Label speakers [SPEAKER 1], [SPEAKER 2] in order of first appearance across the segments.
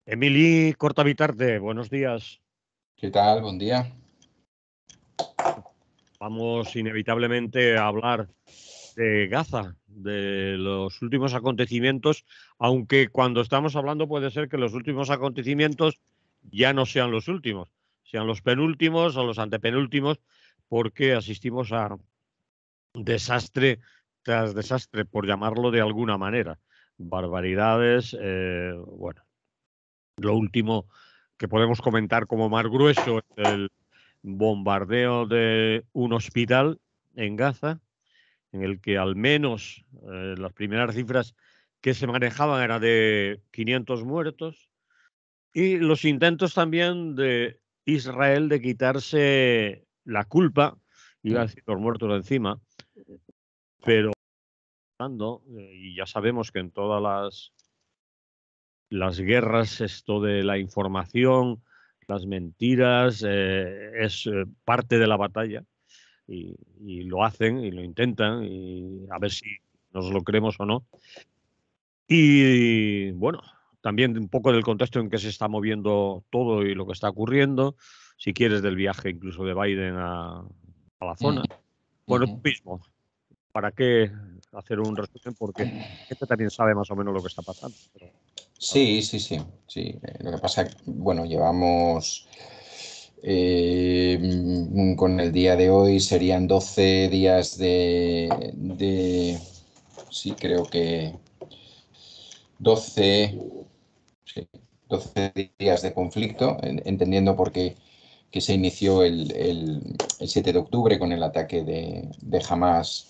[SPEAKER 1] Emily Cortavitarte, buenos días.
[SPEAKER 2] ¿Qué tal? Buen día.
[SPEAKER 1] Vamos inevitablemente a hablar de Gaza, de los últimos acontecimientos, aunque cuando estamos hablando puede ser que los últimos acontecimientos ya no sean los últimos, sean los penúltimos o los antepenúltimos, porque asistimos a desastre tras desastre, por llamarlo de alguna manera. Barbaridades, bueno, lo último que podemos comentar como más grueso es el bombardeo de un hospital en Gaza, en el que al menos las primeras cifras que se manejaban eran de 500 muertos, y los intentos también de Israel de quitarse la culpa, iba a decir los muertos de encima, pero y ya sabemos que en todas las guerras esto de la información, las mentiras, es parte de la batalla. Y lo hacen y lo intentan, y a ver si nos lo creemos o no. Y bueno, también un poco del contexto en que se está moviendo todo y lo que está ocurriendo, si quieres, del viaje incluso de Biden a la zona. Bueno, tú mismo, ¿para qué hacer un resumen? Porque la gente también sabe más o menos lo que está pasando. Pero,
[SPEAKER 2] Sí, sí, sí, sí. Lo que pasa, bueno, llevamos con el día de hoy serían 12 días sí, creo que 12, sí, 12 días de conflicto, entendiendo por qué que se inició el 7 de octubre con el ataque de Hamas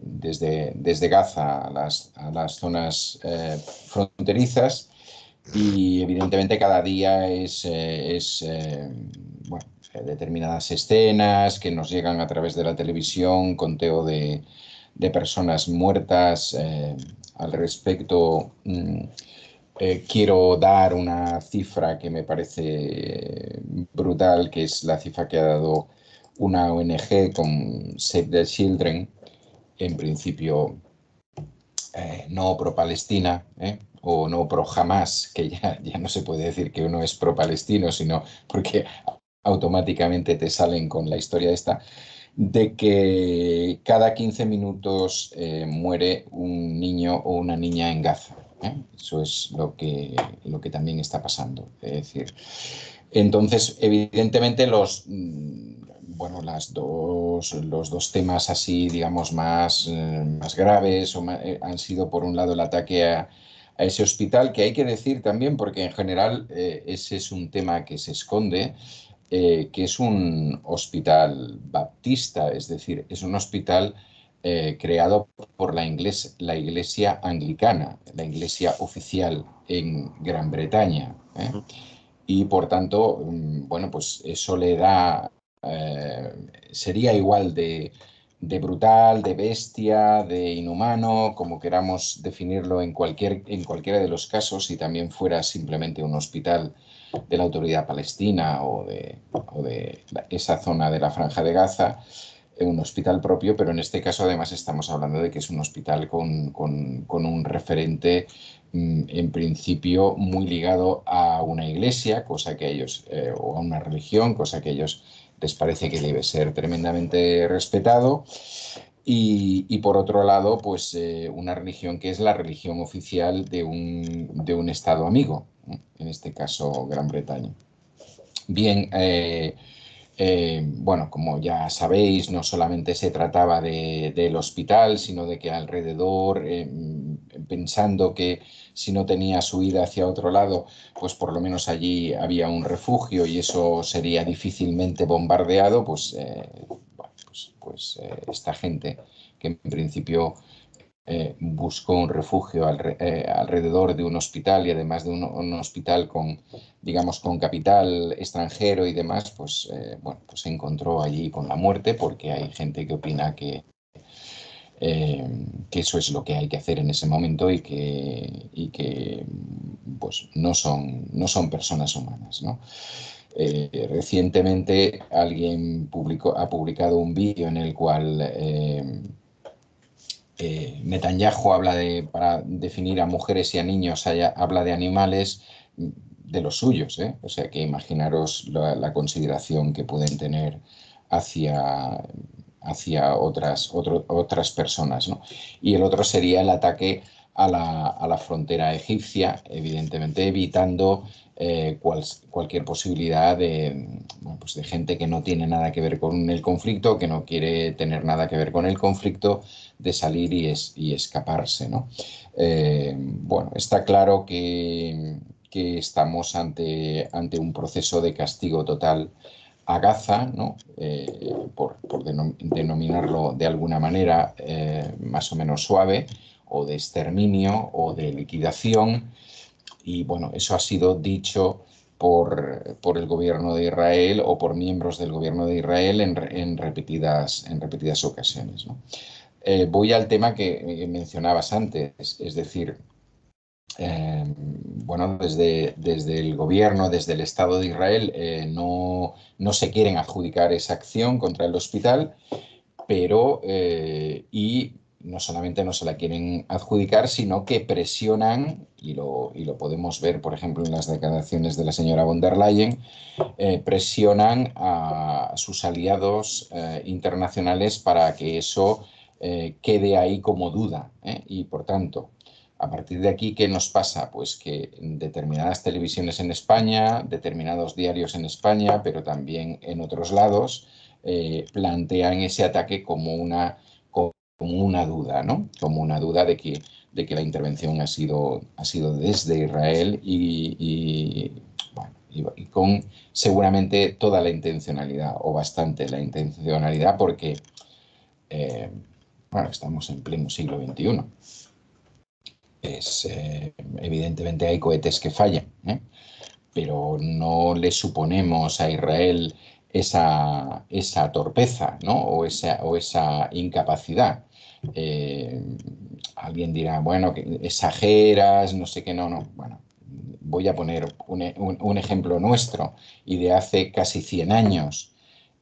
[SPEAKER 2] desde Gaza a las zonas fronterizas. Y evidentemente cada día bueno, determinadas escenas que nos llegan a través de la televisión, conteo de personas muertas. Al respecto, quiero dar una cifra que me parece brutal, que es la cifra que ha dado una ONG con Save the Children, en principio no pro-Palestina, o no pro-Hamas, que ya no se puede decir que uno es pro-palestino, sino porque automáticamente te salen con la historia esta, de que cada 15 minutos muere un niño o una niña en Gaza. Eso es lo que también está pasando. Es decir, entonces, evidentemente, bueno, los dos temas así, digamos, más graves han sido, por un lado, el ataque a ese hospital, que hay que decir también, porque en general ese es un tema que se esconde, que es un hospital baptista, es decir, es un hospital creado por la iglesia anglicana, la iglesia oficial en Gran Bretaña. Y por tanto, bueno, pues eso le da, sería igual de brutal, de bestia, de inhumano, como queramos definirlo en cualquiera de los casos, si también fuera simplemente un hospital de la autoridad palestina o de esa zona de la Franja de Gaza, un hospital propio, pero en este caso además estamos hablando de que es un hospital con un referente en principio muy ligado a una iglesia, cosa que ellos, o a una religión, cosa que a ellos les parece que debe ser tremendamente respetado. Y por otro lado, pues una religión que es la religión oficial de un Estado amigo, en este caso Gran Bretaña. Bien, bueno, como ya sabéis, no solamente se trataba del hospital, sino de que alrededor, pensando que si no tenía su ida hacia otro lado, pues por lo menos allí había un refugio y eso sería difícilmente bombardeado, pues, bueno, esta gente que en principio buscó un refugio alrededor de un hospital y además de un hospital con, digamos, con capital extranjero y demás, pues, bueno, pues se encontró allí con la muerte porque hay gente que opina que eso es lo que hay que hacer en ese momento y que pues no son personas humanas, ¿no? Recientemente alguien ha publicado un vídeo en el cual Netanyahu para definir a mujeres y a niños, habla de animales de los suyos, ¿eh? O sea que imaginaros la consideración que pueden tener hacia, hacia otras personas, ¿no? Y el otro sería el ataque a la frontera egipcia, evidentemente evitando cualquier posibilidad bueno, pues de gente que no tiene nada que ver con el conflicto, que no quiere tener nada que ver con el conflicto, de salir y escaparse, ¿no? Bueno, está claro que estamos ante un proceso de castigo total a Gaza, ¿no? Por denominarlo de alguna manera más o menos suave, o de exterminio o de liquidación. Y bueno, eso ha sido dicho por el gobierno de Israel o por miembros del gobierno de Israel en repetidas ocasiones, ¿no? Voy al tema que mencionabas antes, es decir, bueno, desde el gobierno, desde el Estado de Israel, no se quieren adjudicar esa acción contra el hospital, pero y no solamente no se la quieren adjudicar, sino que presionan, y lo podemos ver, por ejemplo, en las declaraciones de la señora von der Leyen, presionan a sus aliados internacionales para que eso quede ahí como duda, ¿eh? Y por tanto, a partir de aquí, ¿qué nos pasa? Pues que determinadas televisiones en España, determinados diarios en España, pero también en otros lados, plantean ese ataque como una duda, ¿no? Como una duda de que la intervención ha sido desde Israel bueno, y con seguramente toda la intencionalidad o bastante la intencionalidad porque, eh, bueno, estamos en pleno siglo XXI. Evidentemente hay cohetes que fallan, ¿eh? Pero no le suponemos a Israel esa torpeza, ¿no? O esa incapacidad. Eh, Alguien dirá, bueno, que exageras, no sé qué, no. Bueno, voy a poner un ejemplo nuestro y de hace casi 100 años.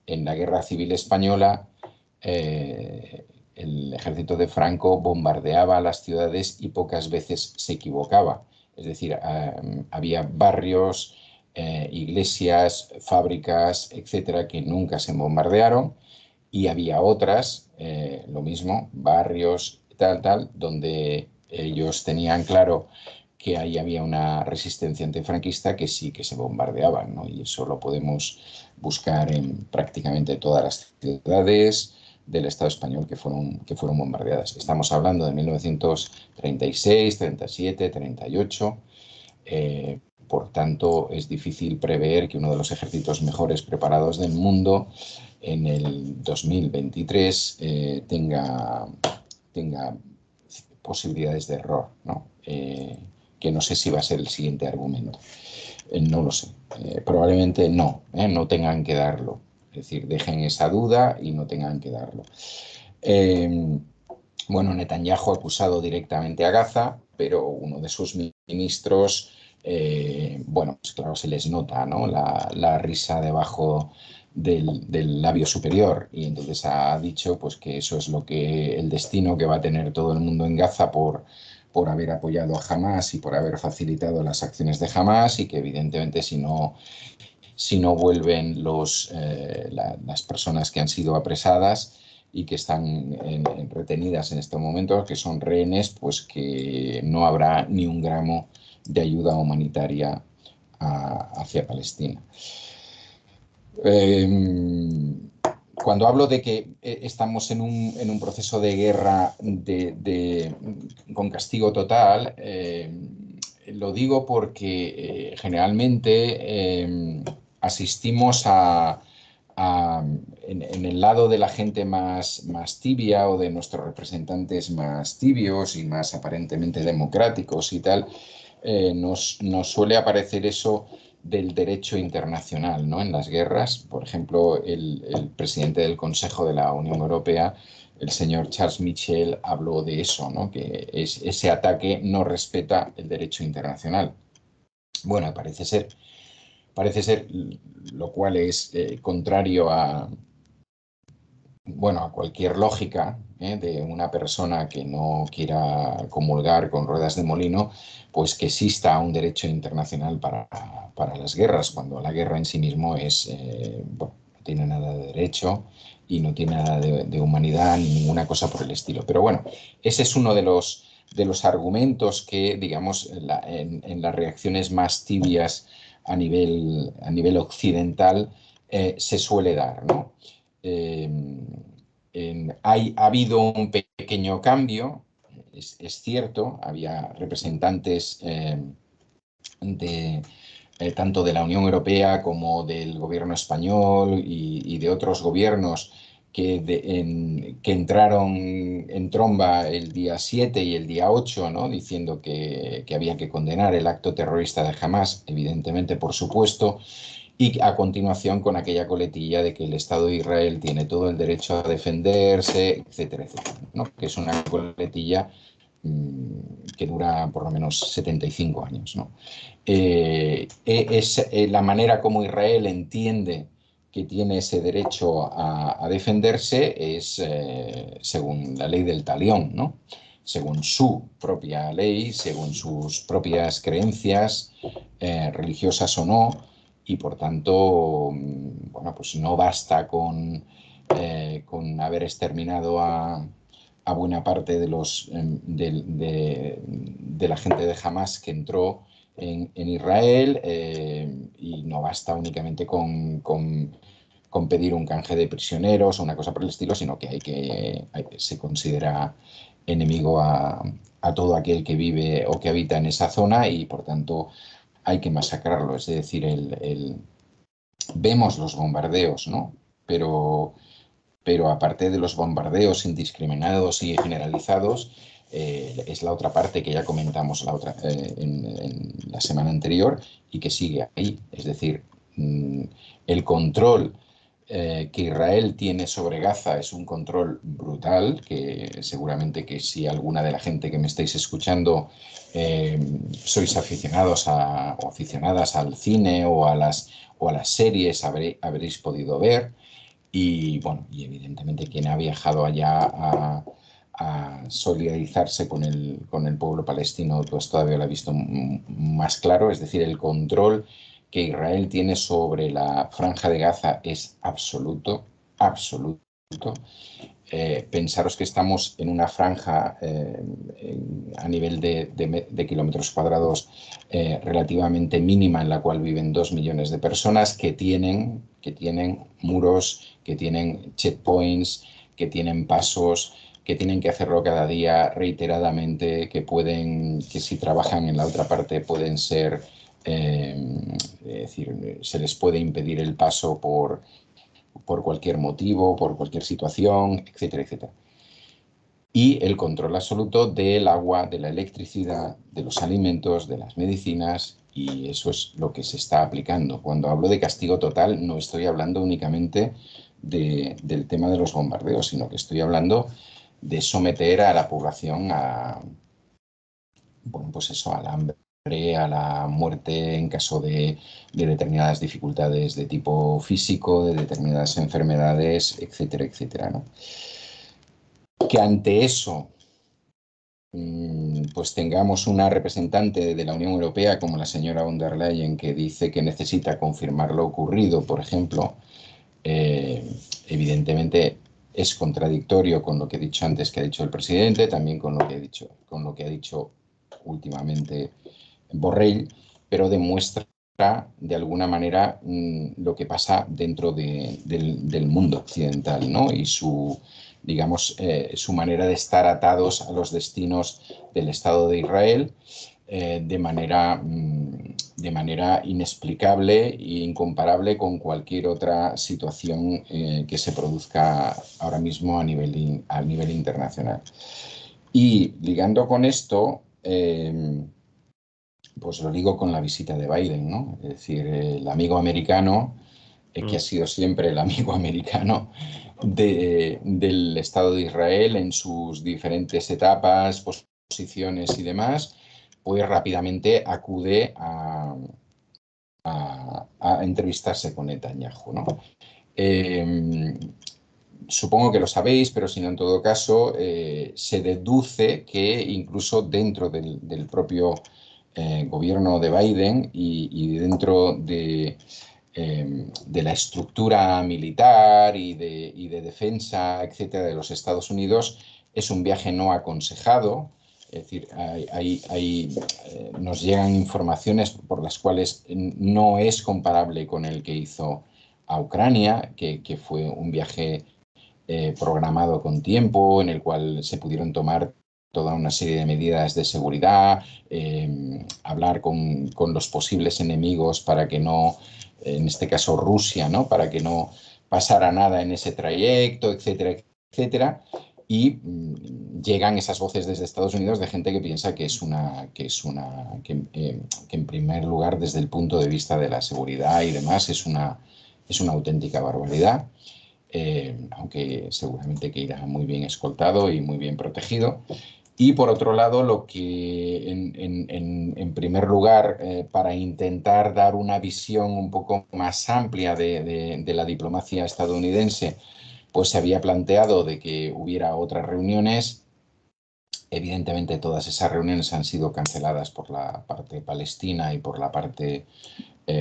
[SPEAKER 2] En la Guerra Civil Española, el ejército de Franco bombardeaba las ciudades y pocas veces se equivocaba. Es decir, había barrios, iglesias, fábricas, etcétera, que nunca se bombardearon, y había otras, lo mismo, barrios, tal, donde ellos tenían claro que ahí había una resistencia antifranquista que sí que se bombardeaban, ¿no? Y eso lo podemos buscar en prácticamente todas las ciudades del Estado español que fueron bombardeadas. Estamos hablando de 1936, 37, 38. Por tanto, es difícil prever que uno de los ejércitos mejores preparados del mundo en el 2023 tenga posibilidades de error, ¿no? Que no sé si va a ser el siguiente argumento. No lo sé. Probablemente no tengan que darlo. Es decir, dejen esa duda y no tengan que darlo. Bueno, Netanyahu ha acusado directamente a Gaza, pero uno de sus ministros, bueno, pues claro, se les nota, ¿no? La risa debajo del labio superior, y entonces ha dicho pues que eso es el destino que va a tener todo el mundo en Gaza por haber apoyado a Hamas y por haber facilitado las acciones de Hamas, y que evidentemente si no vuelven las personas que han sido apresadas y que están retenidas en este momento, que son rehenes, pues que no habrá ni un gramo de ayuda humanitaria hacia Palestina. Cuando hablo de que estamos en un proceso de guerra con castigo total, lo digo porque generalmente asistimos en el lado de la gente más tibia, o de nuestros representantes más tibios y más aparentemente democráticos y tal, nos suele aparecer eso del derecho internacional, ¿no? En las guerras. Por ejemplo, el presidente del Consejo de la Unión Europea, el señor Charles Michel, habló de eso, ¿no? Que ese ataque no respeta el derecho internacional. Bueno, parece ser, lo cual es contrario bueno, a cualquier lógica, de una persona que no quiera comulgar con ruedas de molino, pues que exista un derecho internacional para las guerras, cuando la guerra en sí mismo es, bueno, no tiene nada de derecho y no tiene nada de humanidad ni ninguna cosa por el estilo. Pero bueno, ese es uno de los argumentos que, digamos, en las reacciones más tibias a nivel occidental se suele dar, ¿no? Eh, ha habido un pequeño cambio, es cierto, había representantes de, tanto de la Unión Europea como del gobierno español y de otros gobiernos que entraron en tromba el día 7 y el día 8, ¿no? Diciendo que había que condenar el acto terrorista de Hamás, evidentemente, por supuesto, y a continuación con aquella coletilla de que el Estado de Israel tiene todo el derecho a defenderse, etcétera, etcétera, ¿no? Que es una coletilla que dura por lo menos 75 años, ¿no? Es la manera como Israel entiende que tiene ese derecho a defenderse es según la ley del talión, ¿no? Según su propia ley, según sus propias creencias, religiosas o no, y por tanto, bueno, pues no basta con haber exterminado a buena parte de, de la gente de Hamas que entró en Israel, y no basta únicamente con pedir un canje de prisioneros o una cosa por el estilo, sino que se considera enemigo a todo aquel que vive o que habita en esa zona y por tanto hay que masacrarlo. Es decir, vemos los bombardeos, ¿no? Pero aparte de los bombardeos indiscriminados y generalizados, es la otra parte que ya comentamos en la semana anterior y que sigue ahí. Es decir, el control que Israel tiene sobre Gaza es un control brutal, que seguramente que si alguna de la gente que me estáis escuchando sois aficionados o aficionadas al cine o a las series, habréis podido ver. Y bueno, y evidentemente quien ha viajado allá a solidarizarse con el pueblo palestino, pues todavía lo ha visto más claro, es decir, el control que Israel tiene sobre la franja de Gaza es absoluto, absoluto. Pensaros que estamos en una franja a nivel de kilómetros cuadrados relativamente mínima en la cual viven 2 millones de personas que tienen muros, que tienen checkpoints, que tienen pasos, que tienen que hacerlo cada día reiteradamente, que si trabajan en la otra parte pueden ser, es decir, se les puede impedir el paso por cualquier motivo, por cualquier situación, etcétera, etcétera. Y el control absoluto del agua, de la electricidad, de los alimentos, de las medicinas, y eso es lo que se está aplicando. Cuando hablo de castigo total, no estoy hablando únicamente del tema de los bombardeos, sino que estoy hablando de someter a la población bueno, pues eso, al hambre, a la muerte en caso de determinadas dificultades de tipo físico, de determinadas enfermedades, etcétera, etcétera, ¿no? Que ante eso pues tengamos una representante de la Unión Europea como la señora von der Leyen que dice que necesita confirmar lo ocurrido, por ejemplo, evidentemente es contradictorio con lo que he dicho antes que ha dicho el presidente, también con lo que ha dicho últimamente Borrell, pero demuestra de alguna manera lo que pasa dentro del mundo occidental, ¿no? Y digamos, su manera de estar atados a los destinos del Estado de Israel de manera inexplicable e incomparable con cualquier otra situación que se produzca ahora mismo a nivel internacional. Y ligando con esto, pues lo digo con la visita de Biden, ¿no? Es decir, el amigo americano, que ha sido siempre el amigo americano del Estado de Israel en sus diferentes etapas, posiciones y demás, pues rápidamente acude a entrevistarse con Netanyahu, ¿no? supongo que lo sabéis, pero si no, en todo caso, se deduce que incluso dentro del propio gobierno de Biden y dentro de la estructura militar y de defensa, etcétera, de los Estados Unidos, es un viaje no aconsejado. Es decir, nos llegan informaciones por las cuales no es comparable con el que hizo a Ucrania, que fue un viaje programado con tiempo, en el cual se pudieron tomar toda una serie de medidas de seguridad, hablar con los posibles enemigos para que no, en este caso Rusia, ¿no? Para que no pasara nada en ese trayecto, etcétera, etcétera. Y llegan esas voces desde Estados Unidos de gente que piensa que en primer lugar, desde el punto de vista de la seguridad y demás, es una auténtica barbaridad. Aunque seguramente que irá muy bien escoltado y muy bien protegido. Y por otro lado, lo que en primer lugar, para intentar dar una visión un poco más amplia de la diplomacia estadounidense, pues se había planteado de que hubiera otras reuniones. Evidentemente todas esas reuniones han sido canceladas por la parte palestina y por la parte,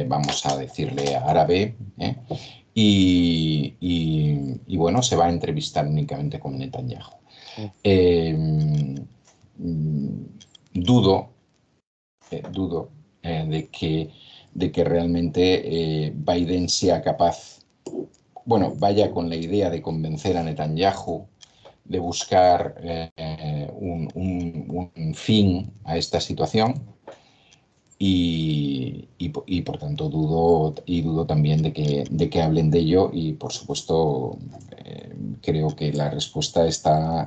[SPEAKER 2] vamos a decirle, árabe, ¿eh? Y bueno, se va a entrevistar únicamente con Netanyahu. Eh, dudo de que realmente Biden sea capaz, bueno, vaya con la idea de convencer a Netanyahu de buscar un fin a esta situación. Y por tanto dudo también de que hablen de ello y por supuesto creo que la respuesta está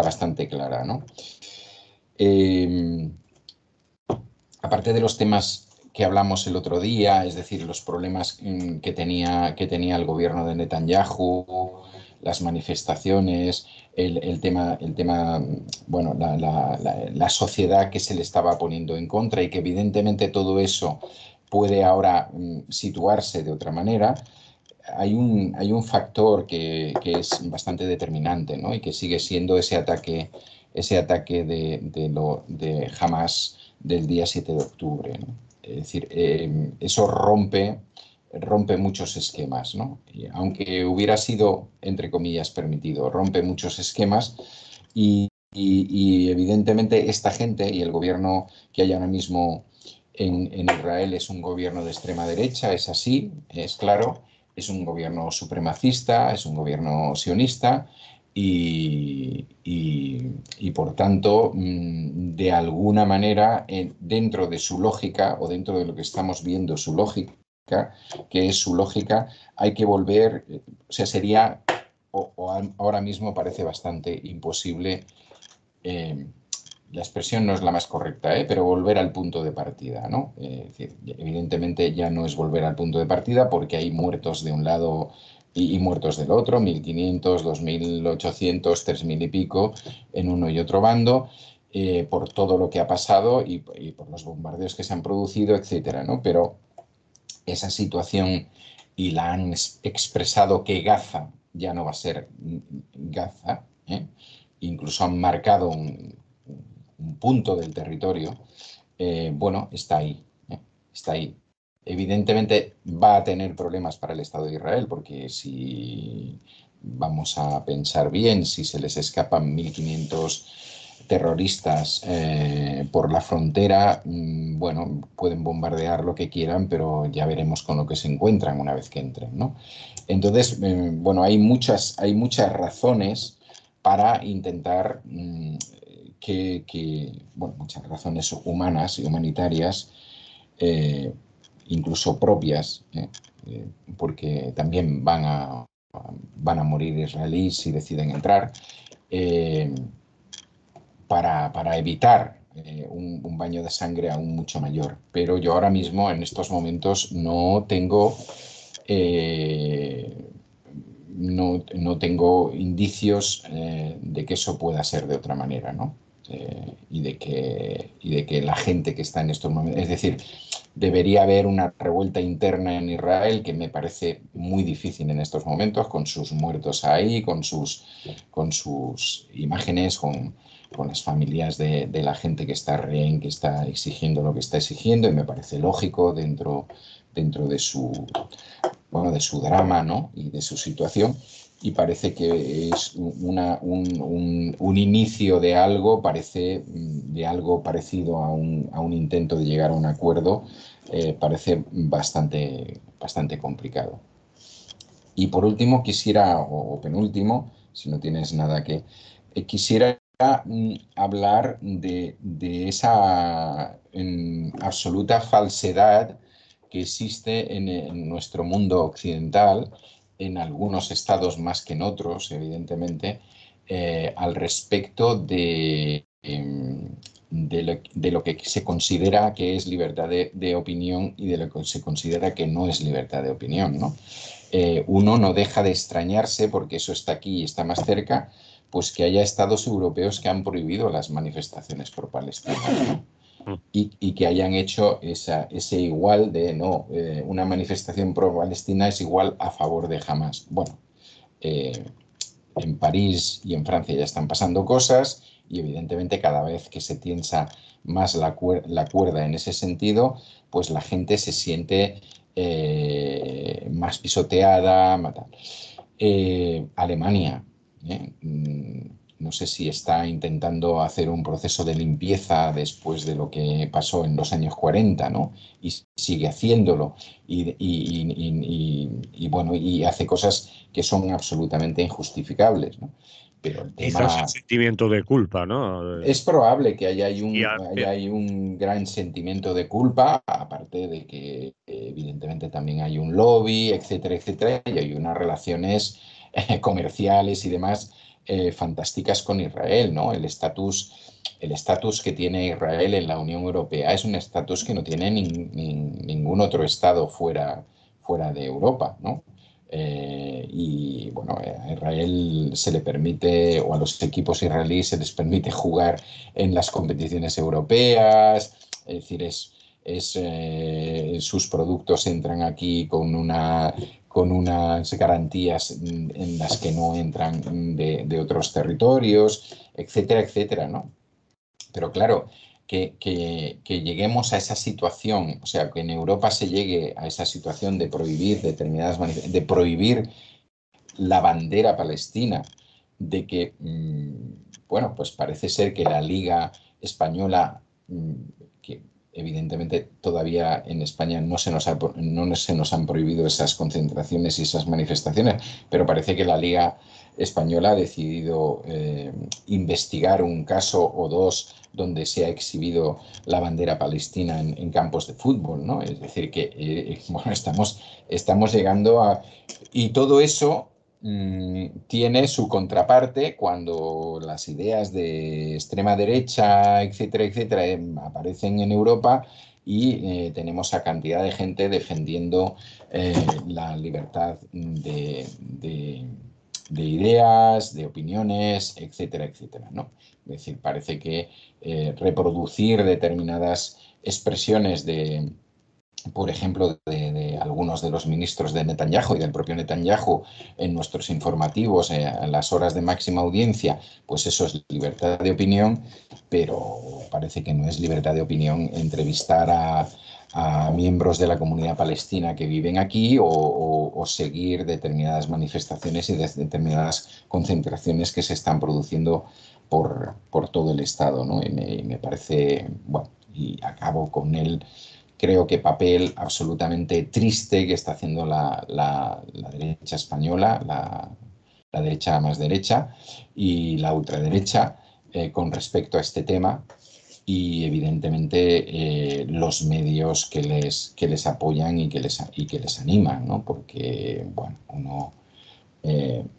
[SPEAKER 2] bastante clara, ¿no? Aparte de los temas que hablamos el otro día, es decir, los problemas que tenía el gobierno de Netanyahu, las manifestaciones, el tema, bueno, la sociedad que se le estaba poniendo en contra y que evidentemente todo eso puede ahora situarse de otra manera. Hay un factor que es bastante determinante, ¿no? Y que sigue siendo ese ataque de Hamas del día 7 de octubre, ¿no? Es decir, eso rompe muchos esquemas, ¿no? Y aunque hubiera sido, entre comillas, permitido, rompe muchos esquemas y evidentemente esta gente y el gobierno que hay ahora mismo en Israel es un gobierno de extrema derecha, es así, es claro, es un gobierno supremacista, es un gobierno sionista y por tanto, de alguna manera, dentro de su lógica o dentro de lo que estamos viendo, su lógica, que es su lógica, hay que volver, o sea, sería, ahora mismo parece bastante imposible. La expresión no es la más correcta, pero volver al punto de partida, ¿no? Es decir, evidentemente ya no es volver al punto de partida porque hay muertos de un lado y muertos del otro, 1.500, 2.800, 3.000 y pico en uno y otro bando, por todo lo que ha pasado y por los bombardeos que se han producido, etcétera, ¿no? Pero esa situación, y la han expresado, que Gaza ya no va a ser Gaza, incluso han marcado un punto del territorio, bueno, está ahí, está ahí. Evidentemente va a tener problemas para el Estado de Israel, porque si vamos a pensar bien, si se les escapan 1.500 terroristas por la frontera, bueno, pueden bombardear lo que quieran, pero ya veremos con lo que se encuentran una vez que entren, ¿no? Entonces, bueno, hay muchas razones para intentar bueno, muchas razones humanas y humanitarias, incluso propias, porque también van a morir israelíes si deciden entrar, para evitar un baño de sangre aún mucho mayor. Pero yo ahora mismo, en estos momentos, no tengo indicios de que eso pueda ser de otra manera, ¿no? y de que la gente que está en estos momentos, es decir, debería haber una revuelta interna en Israel que me parece muy difícil en estos momentos, con sus muertos ahí, con sus imágenes, con las familias de la gente que está rehén, que está exigiendo lo que está exigiendo, y me parece lógico dentro de su, bueno, de su drama, ¿no? Y de su situación. Y parece que es un inicio de algo, parece de algo parecido a un intento de llegar a un acuerdo, parece bastante complicado. Y por último, quisiera, o penúltimo, si no tienes nada que, quisiera hablar de esa absoluta falsedad que existe en nuestro mundo occidental, en algunos estados más que en otros, evidentemente, al respecto de lo que se considera que es libertad de opinión y de lo que se considera que no es libertad de opinión, ¿no? Uno no deja de extrañarse, porque eso está aquí y está más cerca, pues que haya estados europeos que han prohibido las manifestaciones pro Palestina, ¿no? Y que hayan hecho ese igual de, no, una manifestación pro Palestina es igual a favor de Hamas. Bueno, eh, en París y en Francia ya están pasando cosas, y evidentemente cada vez que se tensa más la cuerda en ese sentido, pues la gente se siente más pisoteada. Alemania, no sé si está intentando hacer un proceso de limpieza después de lo que pasó en los años 40, ¿no? Y sigue haciéndolo. Bueno, y hace cosas que son absolutamente injustificables, ¿no? Pero el
[SPEAKER 1] Quizás el
[SPEAKER 2] tema...
[SPEAKER 1] sentimiento de culpa, ¿no?
[SPEAKER 2] Es probable que
[SPEAKER 1] Y
[SPEAKER 2] haya ahí un gran sentimiento de culpa, aparte de que evidentemente también hay un lobby, etcétera, etcétera, y hay unas relaciones comerciales y demás fantásticas con Israel, ¿no? El estatus que tiene Israel en la Unión Europea es un estatus que no tiene ningún otro estado fuera de Europa, ¿no? Y bueno, a Israel se le permite, o a los equipos israelíes se les permite jugar en las competiciones europeas, es decir, sus productos entran aquí con unas garantías en las que no entran de otros territorios, etcétera, etcétera, ¿no? Pero claro, que lleguemos a esa situación, o sea, que en Europa se llegue a esa situación de prohibir de prohibir la bandera palestina, de que, bueno, pues parece ser que la Liga Española, que evidentemente todavía en España no se nos han prohibido esas concentraciones y esas manifestaciones, pero parece que la Liga Española ha decidido investigar un caso o dos donde se ha exhibido la bandera palestina en campos de fútbol, ¿no? Es decir, que bueno, estamos llegando a... Y todo eso tiene su contraparte cuando las ideas de extrema derecha, etcétera, etcétera, aparecen en Europa, y tenemos a cantidad de gente defendiendo la libertad de ideas, de opiniones, etcétera, etcétera, ¿no? Es decir, parece que reproducir determinadas expresiones por ejemplo, de algunos de los ministros de Netanyahu y del propio Netanyahu en nuestros informativos, a las horas de máxima audiencia, pues eso es libertad de opinión, pero parece que no es libertad de opinión entrevistar a miembros de la comunidad palestina que viven aquí, o seguir determinadas manifestaciones y determinadas concentraciones que se están produciendo por todo el Estado, ¿no? Y me parece, bueno, y acabo con él. Creo que papel absolutamente triste que está haciendo la derecha española, la derecha más derecha y la ultraderecha con respecto a este tema, y evidentemente los medios que les apoyan y que les animan, ¿no? Porque, bueno, uno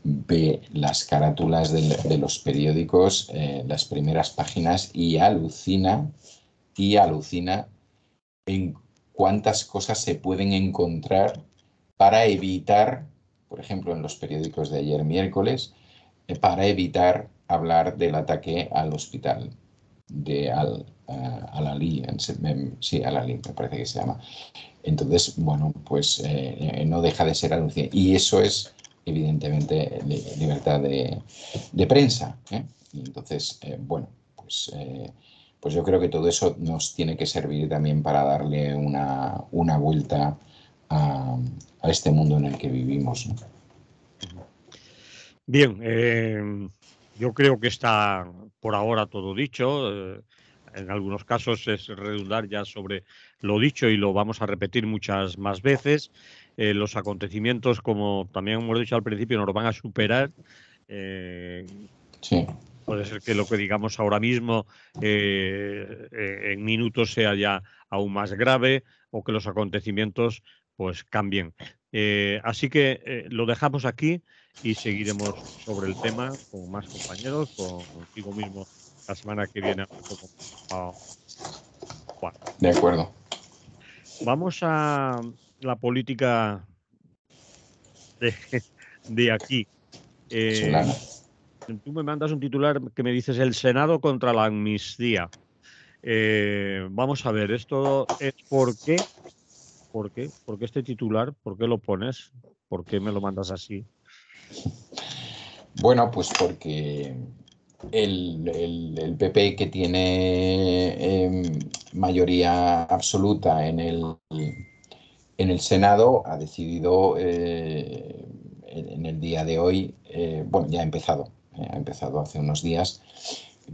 [SPEAKER 2] ve las carátulas de los periódicos, las primeras páginas, y alucina en cuántas cosas se pueden encontrar para evitar, por ejemplo, en los periódicos de ayer miércoles, para evitar hablar del ataque al hospital de Al-Ali, sí, Al-Ali me parece que se llama. Entonces, bueno, pues no deja de ser alucinante. Y eso es, evidentemente, libertad de prensa, ¿eh? Y entonces, bueno, pues yo creo que todo eso nos tiene que servir también para darle una vuelta a, a este mundo en el que vivimos, ¿no?
[SPEAKER 1] Bien, yo creo que está por ahora todo dicho. En algunos casos es redundar ya sobre lo dicho y lo vamos a repetir muchas más veces. Los acontecimientos, como también hemos dicho al principio, nos van a superar. Eh,
[SPEAKER 2] Sí,
[SPEAKER 1] Puede ser que lo que digamos ahora mismo en minutos sea ya aún más grave o que los acontecimientos pues cambien. Así que lo dejamos aquí y seguiremos sobre el tema con más compañeros, contigo mismo la semana que viene. A ver cómo va. Bueno,
[SPEAKER 2] de acuerdo.
[SPEAKER 1] vamos a la política de, de aquí. Eh,
[SPEAKER 2] Solana.
[SPEAKER 1] Tú me mandas un titular que me dices el Senado contra la amnistía. Vamos a ver, esto es por qué, por qué este titular, por qué lo pones, por qué me lo mandas así.
[SPEAKER 2] Bueno, pues porque el PP, que tiene mayoría absoluta en el Senado, ha decidido en el día de hoy, bueno, ya ha empezado hace unos días,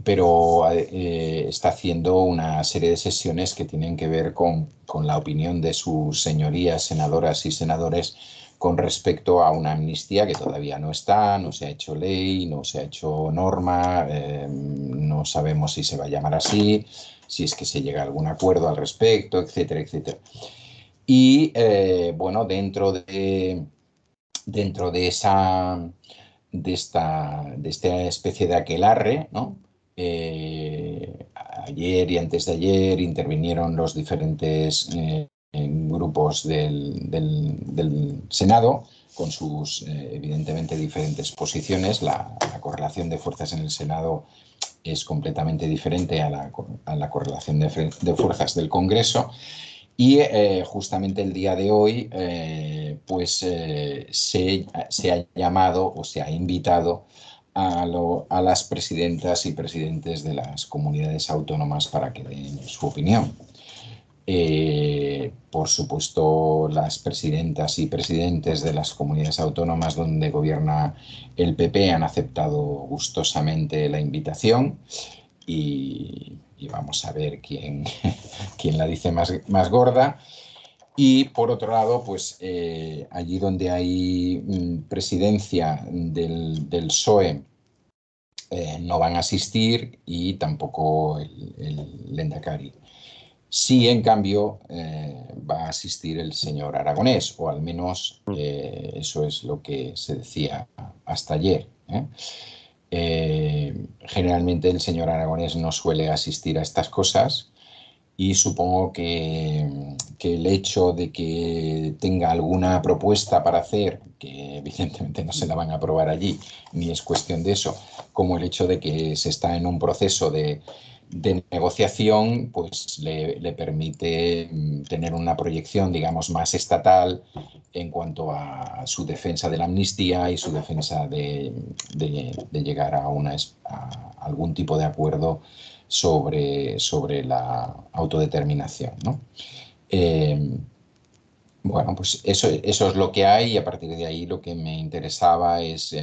[SPEAKER 2] pero está haciendo una serie de sesiones que tienen que ver con la opinión de sus señorías senadoras y senadores con respecto a una amnistía que todavía no está, no se ha hecho ley, no se ha hecho norma, no sabemos si se va a llamar así, si es que se llega a algún acuerdo al respecto, etcétera, etcétera. Y bueno, dentro de esta especie de aquelarre, ¿no? Ayer y antes de ayer intervinieron los diferentes grupos del Senado con sus, evidentemente, diferentes posiciones. La correlación de fuerzas en el Senado es completamente diferente a la correlación de fuerzas del Congreso. Y justamente el día de hoy, se ha llamado o se ha invitado a las presidentas y presidentes de las comunidades autónomas para que den su opinión. Por supuesto, las presidentas y presidentes de las comunidades autónomas donde gobierna el PP han aceptado gustosamente la invitación y vamos a ver quién la dice más gorda. Y por otro lado, pues allí donde hay presidencia del PSOE, no van a asistir y tampoco el Lehendakari. Sí, en cambio, va a asistir el señor Aragonés, o al menos eso es lo que se decía hasta ayer, ¿eh? Generalmente el señor Aragonés no suele asistir a estas cosas y supongo que el hecho de que tenga alguna propuesta para hacer, que evidentemente no se la van a aprobar allí, ni es cuestión de eso, como el hecho de que se está en un proceso de negociación, pues le permite tener una proyección, digamos, más estatal en cuanto a su defensa de la amnistía y su defensa de llegar a algún tipo de acuerdo sobre la autodeterminación, ¿no? Eh, bueno, pues eso es lo que hay y a partir de ahí lo que me interesaba es,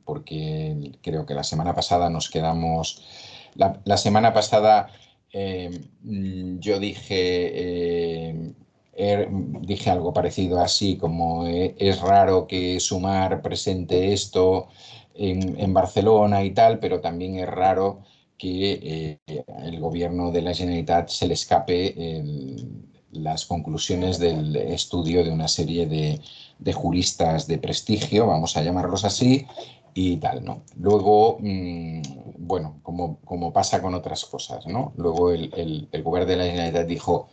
[SPEAKER 2] porque creo que la semana pasada nos quedamos, la semana pasada yo dije algo parecido así como es raro que Sumar presente esto en Barcelona y tal, pero también es raro que el gobierno de la Generalitat se le escape las conclusiones del estudio de una serie de juristas de prestigio, vamos a llamarlos así, y tal, ¿no? Luego, bueno, como pasa con otras cosas, ¿no? Luego el gobierno de la Generalitat dijo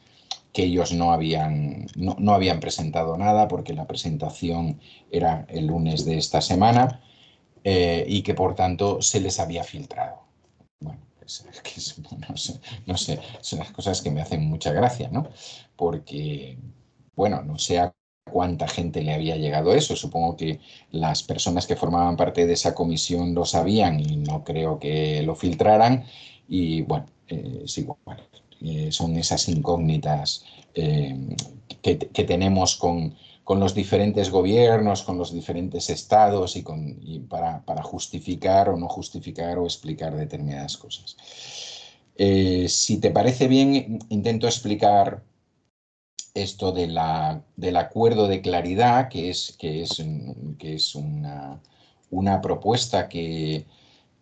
[SPEAKER 2] que ellos no habían presentado nada porque la presentación era el lunes de esta semana y que por tanto se les había filtrado. Bueno, no sé, son las cosas que me hacen mucha gracia, ¿no? Porque, bueno, no sé a cuánta gente le había llegado eso. Supongo que las personas que formaban parte de esa comisión lo sabían y no creo que lo filtraran. Y bueno, es igual. Son esas incógnitas que tenemos con los diferentes gobiernos, con los diferentes estados y para justificar o no justificar o explicar determinadas cosas. Si te parece bien, intento explicar esto del acuerdo de claridad, que es una propuesta que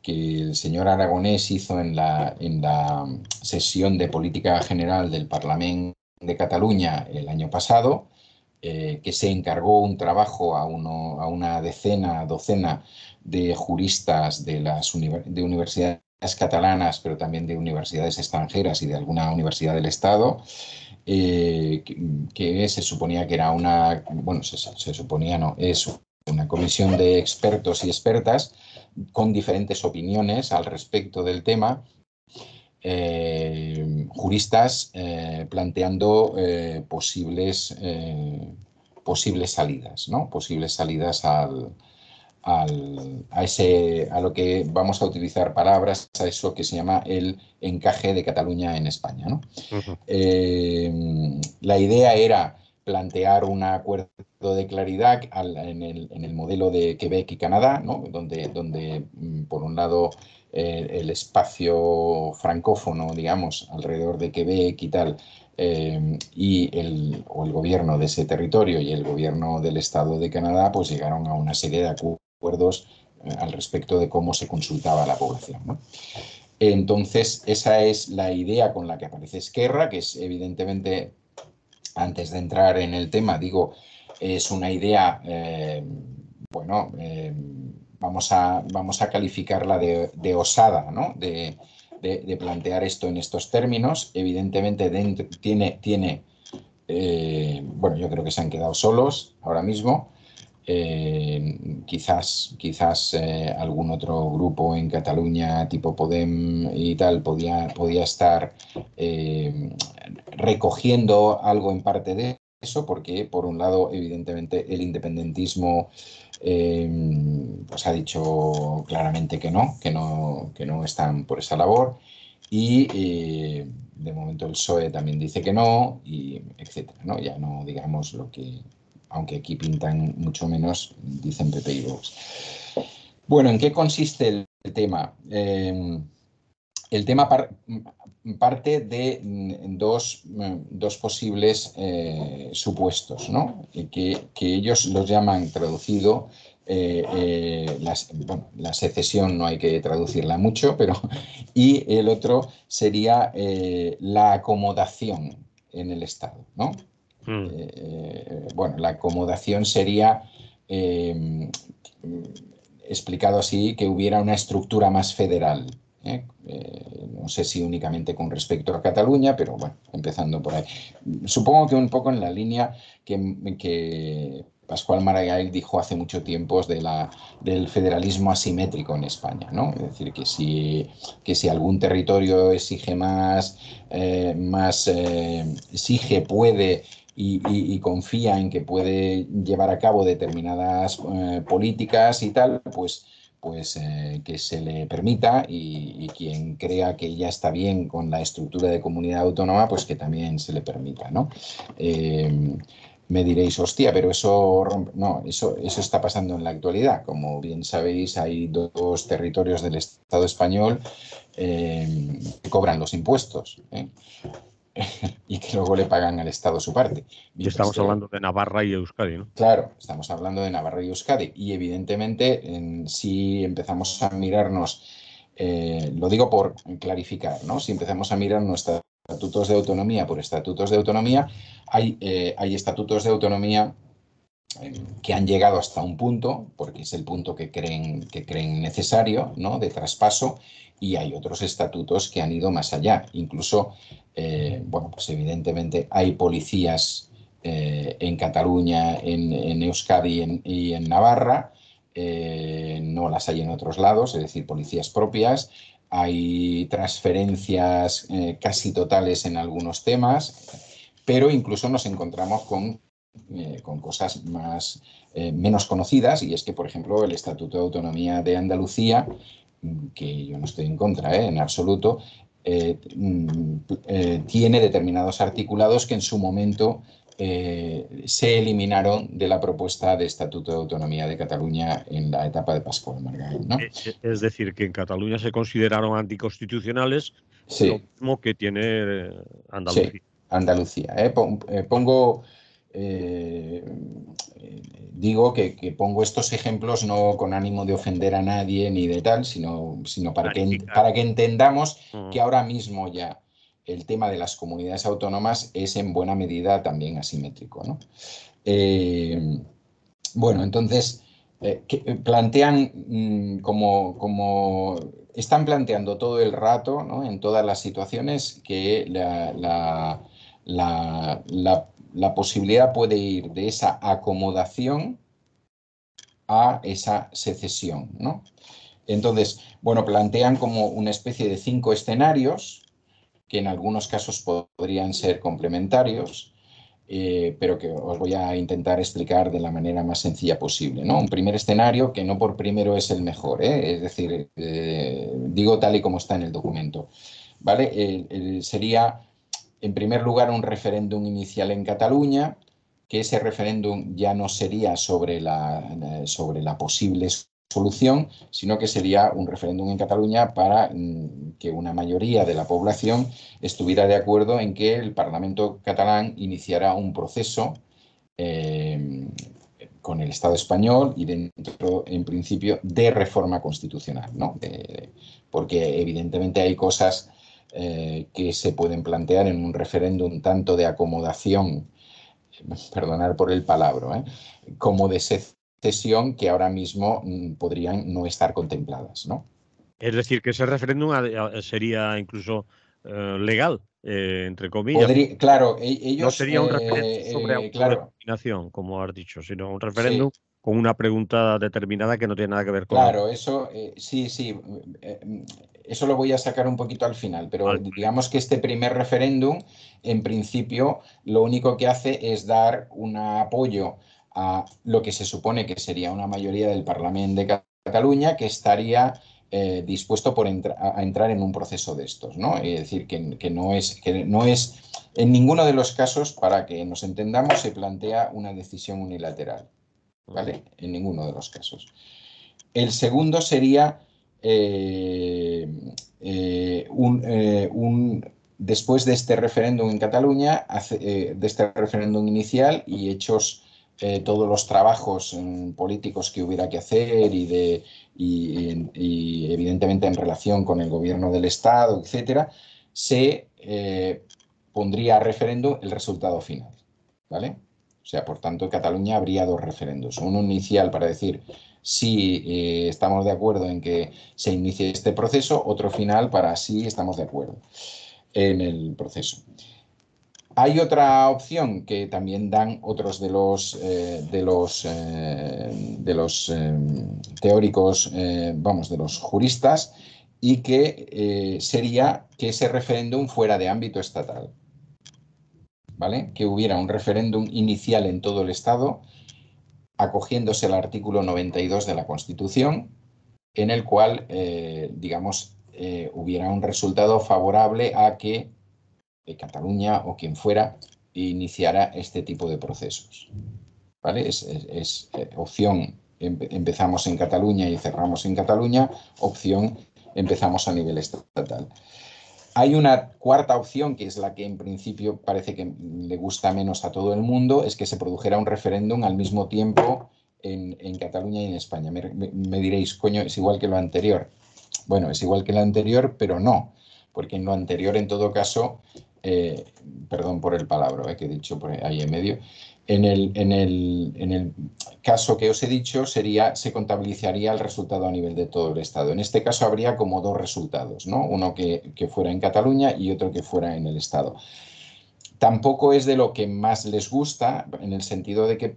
[SPEAKER 2] el señor Aragonés hizo en la sesión de política general del Parlamento de Cataluña el año pasado, que se encargó un trabajo a una docena de juristas de universidades catalanas, pero también de universidades extranjeras y de alguna universidad del Estado, que se suponía que era bueno, se suponía no, es una comisión de expertos y expertas con diferentes opiniones al respecto del tema, juristas planteando posibles salidas, ¿no? Posibles salidas a lo que vamos a utilizar palabras, a eso que se llama el encaje de Cataluña en España, ¿no?
[SPEAKER 1] Ujú.
[SPEAKER 2] La idea era plantear un acuerdo de claridad en el modelo de Quebec y Canadá, ¿no? donde por un lado, el espacio francófono, digamos, alrededor de Quebec y tal, o el gobierno de ese territorio y el gobierno del Estado de Canadá, pues llegaron a una serie de acuerdos al respecto de cómo se consultaba a la población, ¿no? Entonces, esa es la idea con la que aparece Esquerra, que es evidentemente, antes de entrar en el tema, digo, es una idea, bueno, vamos a calificarla de osada, ¿no? De plantear esto en estos términos. Evidentemente tiene bueno, yo creo que se han quedado solos ahora mismo. Quizás algún otro grupo en Cataluña tipo Podem y tal podía estar recogiendo algo en parte de eso, porque por un lado, evidentemente, el independentismo pues ha dicho claramente que no están por esa labor. Y de momento el PSOE también dice que no, y etcétera, ¿no? Ya no digamos lo que, aunque aquí pintan mucho menos, dicen PP y Vox. Bueno, ¿en qué consiste el tema? El tema parte de dos posibles supuestos, ¿no? Que ellos los llaman traducido. Bueno, la secesión no hay que traducirla mucho, pero y el otro sería la acomodación en el Estado, ¿no?
[SPEAKER 1] Mm.
[SPEAKER 2] Bueno, la acomodación sería, explicado así, que hubiera una estructura más federal. No sé si únicamente con respecto a Cataluña, pero bueno, empezando por ahí. Supongo que un poco en la línea que Pascual Maragall dijo hace mucho tiempo del federalismo asimétrico en España, ¿no? Es decir, que si algún territorio exige exige, puede y confía en que puede llevar a cabo determinadas políticas y tal, pues que se le permita, y quien crea que ya está bien con la estructura de comunidad autónoma, pues que también se le permita, ¿no? Me diréis, hostia, pero eso está pasando en la actualidad. Como bien sabéis, hay dos territorios del Estado español que cobran los impuestos, y que luego le pagan al Estado su parte.
[SPEAKER 1] Y
[SPEAKER 2] Mientras
[SPEAKER 1] estamos
[SPEAKER 2] que,
[SPEAKER 1] hablando de Navarra y Euskadi, ¿no?
[SPEAKER 2] claro, estamos hablando de Navarra y Euskadi. Y evidentemente, si empezamos a mirarnos, lo digo por clarificar, ¿no? Si empezamos a mirar nuestros estatutos de autonomía por estatutos de autonomía, hay estatutos de autonomía que han llegado hasta un punto, porque es el punto que creen necesario, ¿no? De traspaso, y hay otros estatutos que han ido más allá. Incluso, bueno, pues evidentemente hay policías en Cataluña, en Euskadi y en Navarra. No las hay en otros lados, es decir, policías propias. hay transferencias casi totales en algunos temas, pero incluso nos encontramos con cosas menos conocidas, y es que, por ejemplo, el Estatuto de Autonomía de Andalucía, que yo no estoy en contra, en absoluto, tiene determinados articulados que en su momento se eliminaron de la propuesta de Estatuto de Autonomía de Cataluña en la etapa de Pascual Maragall, ¿no?
[SPEAKER 1] Es decir, que en Cataluña se consideraron anticonstitucionales, lo
[SPEAKER 2] Sí,
[SPEAKER 1] mismo que tiene
[SPEAKER 2] sí,
[SPEAKER 1] Andalucía.
[SPEAKER 2] Andalucía. Pongo, eh, digo que pongo estos ejemplos no con ánimo de ofender a nadie ni de tal, sino
[SPEAKER 1] Clarificar.
[SPEAKER 2] para que entendamos
[SPEAKER 1] Mm.
[SPEAKER 2] que ahora mismo ya el tema de las comunidades autónomas es en buena medida también asimétrico, ¿no? Eh, bueno, entonces, plantean como están planteando todo el rato, ¿no? En todas las situaciones, que la posibilidad puede ir de esa acomodación a esa secesión, ¿no? Entonces, bueno, plantean como una especie de 5 escenarios que en algunos casos podrían ser complementarios, pero que os voy a intentar explicar de la manera más sencilla posible, ¿no? Un primer escenario que no por primero es el mejor, es decir, digo tal y como está en el documento, ¿vale? Sería, en primer lugar, un referéndum inicial en Cataluña, que ese referéndum ya no sería sobre la posible solución, sino que sería un referéndum en Cataluña para que una mayoría de la población estuviera de acuerdo en que el Parlamento catalán iniciara un proceso eh, con el Estado español y dentro, en principio, de reforma constitucional, ¿no? Porque evidentemente hay cosas que se pueden plantear en un referéndum tanto de acomodación, perdonar por el palabra, como de secesión, que ahora mismo podrían no estar contempladas, ¿no?
[SPEAKER 1] Es decir, que ese referéndum sería incluso legal, entre comillas.
[SPEAKER 2] Claro,
[SPEAKER 1] No sería un referéndum sobre
[SPEAKER 2] claro,
[SPEAKER 1] autodeterminación, como has dicho, sino un referéndum
[SPEAKER 2] sí,
[SPEAKER 1] con una pregunta determinada que no tiene nada que ver con la
[SPEAKER 2] claro, eso, sí, sí, eso lo voy a sacar un poquito al final, pero
[SPEAKER 1] al
[SPEAKER 2] digamos que este primer referéndum, en principio, lo único que hace es dar un apoyo a lo que se supone que sería una mayoría del Parlamento de Cataluña, que estaría dispuesto a entrar en un proceso de estos, ¿no? Es decir, que no es, en ninguno de los casos, para que nos entendamos, se plantea una decisión unilateral, ¿vale? En ninguno de los casos. El segundo sería después de este referéndum en Cataluña, de este referéndum inicial y hechos todos los trabajos políticos que hubiera que hacer y evidentemente en relación con el gobierno del Estado, etcétera, se pondría a referéndum el resultado final, ¿vale? O sea, por tanto, en Cataluña habría dos referendos. Uno inicial para decir si estamos de acuerdo en que se inicie este proceso, otro final para si estamos de acuerdo en el proceso. Hay otra opción que también dan otros teóricos, vamos, de los juristas, y que sería que ese referéndum fuera de ámbito estatal, ¿vale? Que hubiera un referéndum inicial en todo el Estado, acogiéndose al artículo 92 de la Constitución, en el cual, digamos, hubiera un resultado favorable a que Cataluña o quien fuera iniciara este tipo de procesos. ¿Vale? Es opción, empezamos en Cataluña y cerramos en Cataluña, opción, empezamos a nivel estatal. Hay una cuarta opción, que es la que en principio parece que le gusta menos a todo el mundo, es que se produjera un referéndum al mismo tiempo en Cataluña y en España. Me diréis, coño, es igual que lo anterior. Bueno, es igual que lo anterior, pero no, porque en lo anterior, en todo caso, eh, perdón por el palabra que he dicho por ahí en medio, en el caso que os he dicho, se contabilizaría el resultado a nivel de todo el Estado. En este caso habría como dos resultados, ¿no? Uno que fuera en Cataluña y otro que fuera en el Estado. Tampoco es de lo que más les gusta, en el sentido de que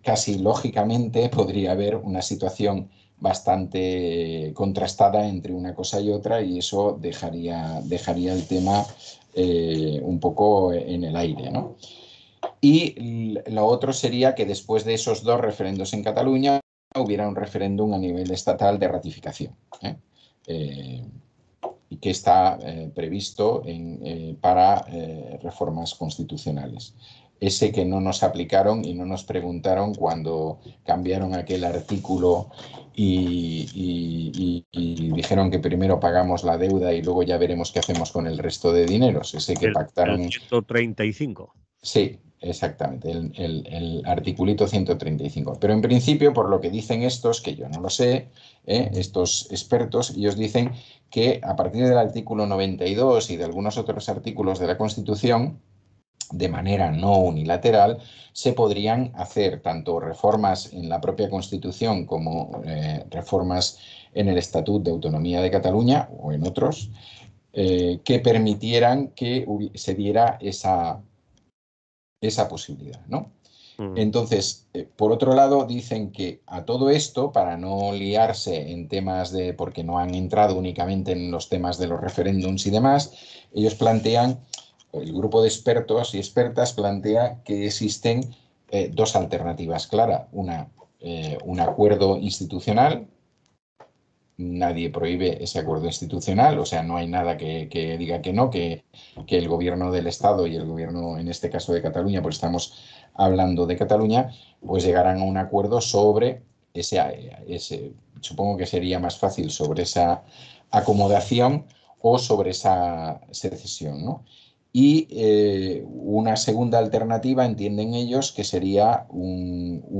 [SPEAKER 2] casi lógicamente podría haber una situación bastante contrastada entre una cosa y otra, y eso dejaría el tema un poco en el aire, ¿no? Y lo otro sería que después de esos 2 referendos en Cataluña hubiera un referéndum a nivel estatal de ratificación, y que está previsto para reformas constitucionales. Ese que no nos aplicaron y no nos preguntaron cuando cambiaron aquel artículo y dijeron que primero pagamos la deuda y luego ya veremos qué hacemos con el resto de dineros. Ese que
[SPEAKER 1] El
[SPEAKER 2] pactaron.
[SPEAKER 1] 135.
[SPEAKER 2] Sí, exactamente, el articulito 135. Pero en principio, por lo que dicen estos, que yo no lo sé, estos expertos, ellos dicen que a partir del artículo 92 y de algunos otros artículos de la Constitución, de manera no unilateral, se podrían hacer tanto reformas en la propia Constitución como reformas en el Estatut de Autonomía de Cataluña o en otros, que permitieran que se diera esa posibilidad, ¿no? Entonces, por otro lado, dicen que a todo esto, para no liarse en temas de, porque no han entrado únicamente en los temas de los referéndums y demás, ellos plantean, el grupo de expertos y expertas plantea que existen 2 alternativas claras. Un acuerdo institucional. Nadie prohíbe ese acuerdo institucional, o sea, no hay nada que diga que no, que el gobierno del Estado y el gobierno, en este caso de Cataluña, pues estamos hablando de Cataluña, pues llegarán a un acuerdo sobre supongo que sería más fácil sobre esa acomodación o sobre esa secesión, ¿no? Y una segunda alternativa, entienden ellos, que sería unas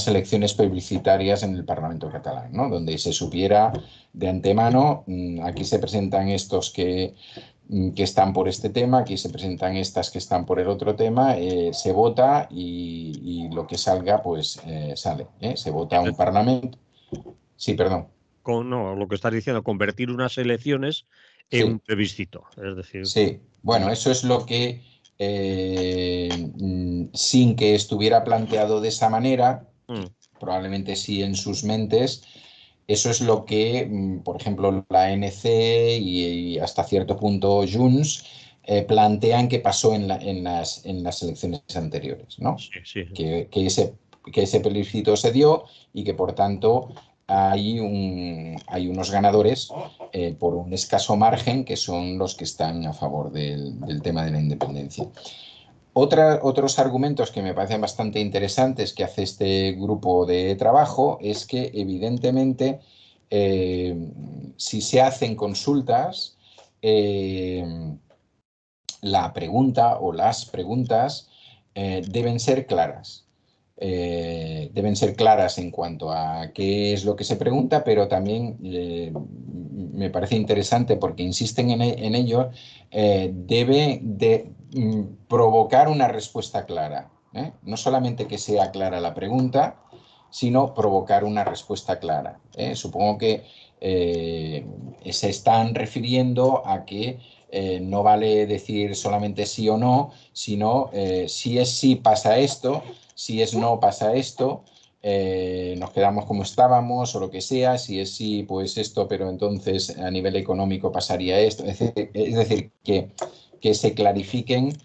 [SPEAKER 2] elecciones plebiscitarias en el Parlamento catalán, ¿no? Donde se supiera de antemano, aquí se presentan estos que están por este tema, aquí se presentan estas que están por el otro tema, se vota y lo que salga, pues sale. Se vota un Parlamento. Sí, perdón.
[SPEAKER 1] No, lo que estás diciendo, convertir unas elecciones en un
[SPEAKER 2] Sí.
[SPEAKER 1] plebiscito. Es decir,
[SPEAKER 2] Sí, bueno, eso es lo que, sin que estuviera planteado de esa manera, probablemente sí en sus mentes, eso es lo que, por ejemplo, la ANC y hasta cierto punto Junts plantean que pasó en las elecciones anteriores, ¿no?
[SPEAKER 1] sí, sí.
[SPEAKER 2] Que ese plebiscito se dio y que, por tanto, hay unos ganadores por un escaso margen, que son los que están a favor del tema de la independencia. Otros argumentos que me parecen bastante interesantes que hace este grupo de trabajo es que, evidentemente, si se hacen consultas, la pregunta o las preguntas deben ser claras. Deben ser claras en cuanto a qué es lo que se pregunta, pero también me parece interesante porque insisten en ello, debe de provocar una respuesta clara. No solamente que sea clara la pregunta, sino provocar una respuesta clara. Supongo que se están refiriendo a que no vale decir solamente sí o no, sino si es sí pasa esto, si es no pasa esto, nos quedamos como estábamos o lo que sea, si es sí, pues esto, pero entonces a nivel económico pasaría esto. Es decir, que se clarifiquen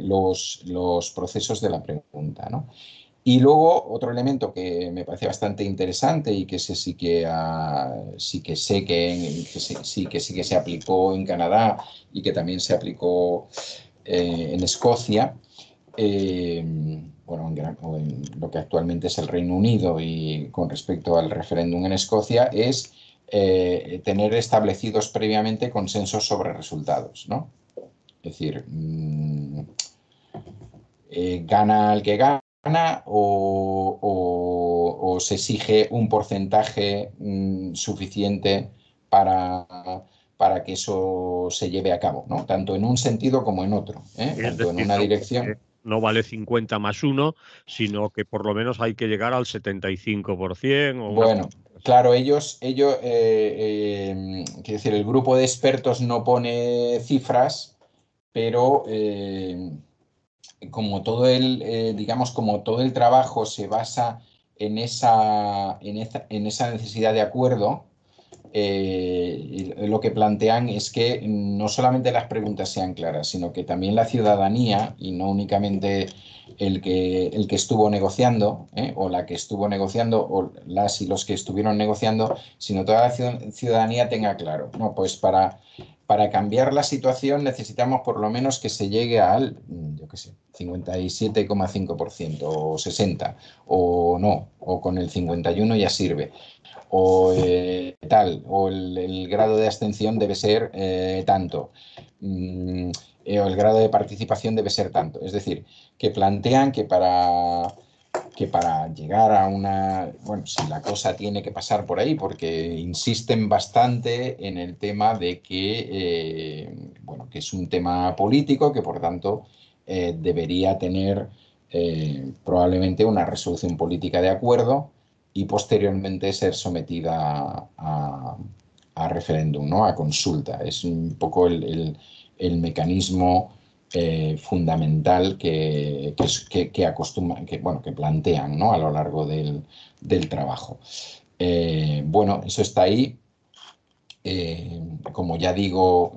[SPEAKER 2] los procesos de la pregunta, ¿no? Y luego otro elemento que me parece bastante interesante y que sí que sé sí que se aplicó en Canadá y que también se aplicó en Escocia, bueno, en lo que actualmente es el Reino Unido, y con respecto al referéndum en Escocia, es tener establecidos previamente consensos sobre resultados, ¿no? Es decir, gana el que gana o se exige un porcentaje suficiente para que eso se lleve a cabo, ¿no? Tanto en un sentido como en otro,
[SPEAKER 1] es
[SPEAKER 2] tanto en
[SPEAKER 1] decir,
[SPEAKER 2] una dirección.
[SPEAKER 1] no vale 50 más 1, sino que por lo menos hay que llegar al 75% o una
[SPEAKER 2] Bueno, claro, quiero decir, el grupo de expertos no pone cifras, pero como todo digamos, como todo el trabajo se basa en esa necesidad de acuerdo, lo que plantean es que no solamente las preguntas sean claras, sino que también la ciudadanía, y no únicamente el que estuvo negociando, o la que estuvo negociando, o las y los que estuvieron negociando, sino toda la ciudadanía tenga claro, no, pues para cambiar la situación necesitamos por lo menos que se llegue al, yo qué sé, 57,5% o 60%, o no, o con el 51 ya sirve, o tal, o el grado de abstención debe ser tanto, o el grado de participación debe ser tanto. Es decir, que plantean que para llegar a una, bueno, si la cosa tiene que pasar por ahí, porque insisten bastante en el tema de que, bueno, que es un tema político, que por tanto debería tener probablemente una resolución política de acuerdo y posteriormente ser sometida a referéndum, ¿no? A consulta. Es un poco el mecanismo fundamental bueno, que plantean, ¿no? A lo largo del trabajo. Bueno, eso está ahí. Como ya digo,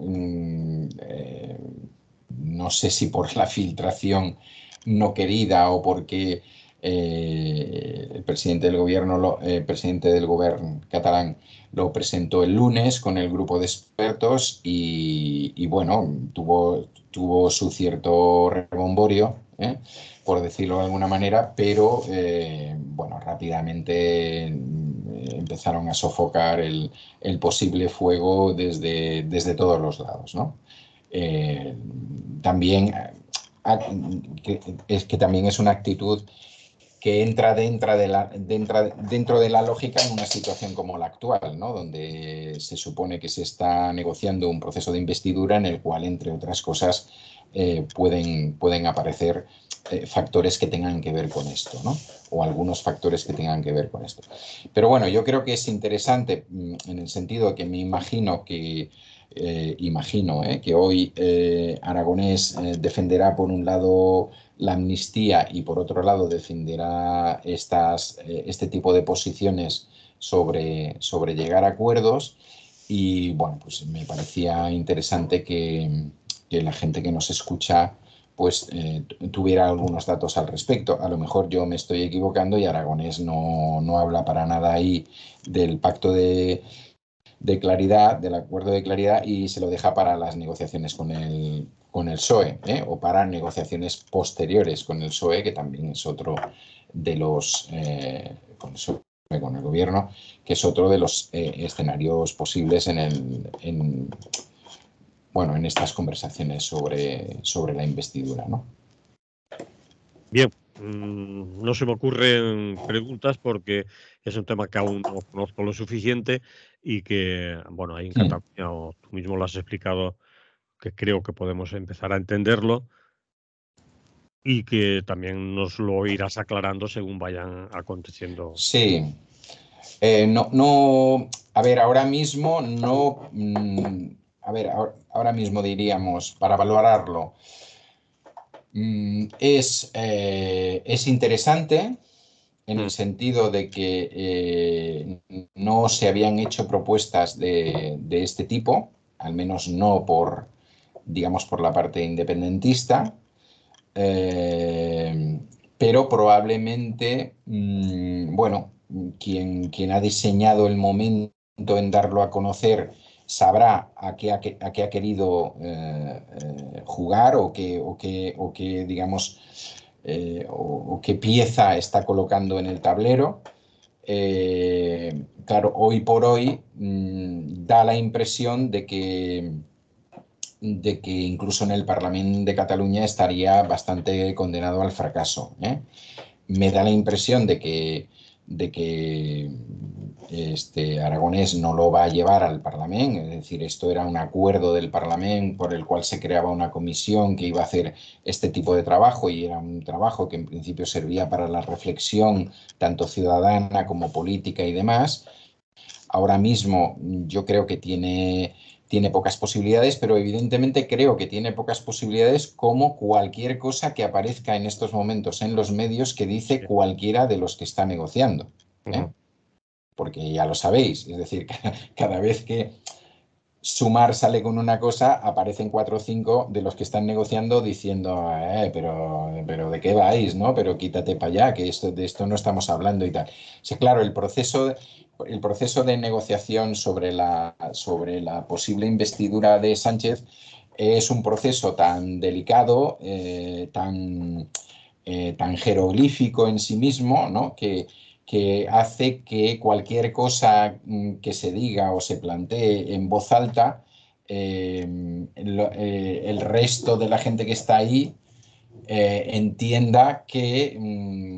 [SPEAKER 2] no sé si por la filtración no querida o porque el presidente del gobierno, el presidente del gobierno catalán lo presentó el lunes con el grupo de expertos y bueno, tuvo su cierto rebomborio, por decirlo de alguna manera, pero bueno, rápidamente empezaron a sofocar el posible fuego desde todos los lados, ¿no? También es que también es una actitud que entra dentro de la lógica en una situación como la actual, ¿no? Donde se supone que se está negociando un proceso de investidura en el cual, entre otras cosas, pueden aparecer factores que tengan que ver con esto, ¿no? O algunos factores que tengan que ver con esto. Pero bueno, yo creo que es interesante en el sentido que me imagino que hoy Aragonés defenderá por un lado la amnistía y por otro lado defenderá este tipo de posiciones sobre llegar a acuerdos. Y bueno, pues me parecía interesante que la gente que nos escucha pues tuviera algunos datos al respecto. A lo mejor yo me estoy equivocando y Aragonés no habla para nada ahí del pacto de claridad, del acuerdo de claridad, y se lo deja para las negociaciones con el PSOE, o para negociaciones posteriores con el PSOE, que también es otro de los, con el PSOE, con el gobierno, que es otro de los escenarios posibles bueno, en estas conversaciones sobre la investidura, ¿no?
[SPEAKER 1] Bien, no se me ocurren preguntas porque es un tema que aún no conozco lo suficiente y que, bueno, ahí en
[SPEAKER 2] Mm.
[SPEAKER 1] Cataluña, o tú mismo lo has explicado, que creo que podemos empezar a entenderlo y que también nos lo irás aclarando según vayan aconteciendo.
[SPEAKER 2] Sí. No, a ver, ahora mismo no, a ver, ahora mismo diríamos, para valorarlo, es interesante en
[SPEAKER 1] Mm,
[SPEAKER 2] el sentido de que no se habían hecho propuestas de este tipo, al menos no digamos, por la parte independentista, eh, pero probablemente, bueno, quien ha diseñado el momento en darlo a conocer sabrá a qué ha querido jugar o qué, digamos, o qué pieza está colocando en el tablero. Claro, hoy por hoy da la impresión de que incluso en el Parlamento de Cataluña estaría bastante condenado al fracaso. Me da la impresión de que Aragonés no lo va a llevar al Parlamento, es decir, esto era un acuerdo del Parlamento por el cual se creaba una comisión que iba a hacer este tipo de trabajo y era un trabajo que en principio servía para la reflexión tanto ciudadana como política y demás. Ahora mismo yo creo que tiene pocas posibilidades, pero evidentemente creo que tiene pocas posibilidades como cualquier cosa que aparezca en estos momentos en los medios que dice cualquiera de los que está negociando, ¿eh? Porque ya lo sabéis, es decir, cada vez que Sumar sale con una cosa, aparecen 4 o 5 de los que están negociando diciendo, pero ¿de qué vais, no? Pero quítate para allá, que de esto no estamos hablando y tal. O sea, claro, el proceso de negociación sobre la posible investidura de Sánchez es un proceso tan delicado, tan jeroglífico en sí mismo, ¿no? Que hace que cualquier cosa que se diga o se plantee en voz alta, el resto de la gente que está ahí entienda que,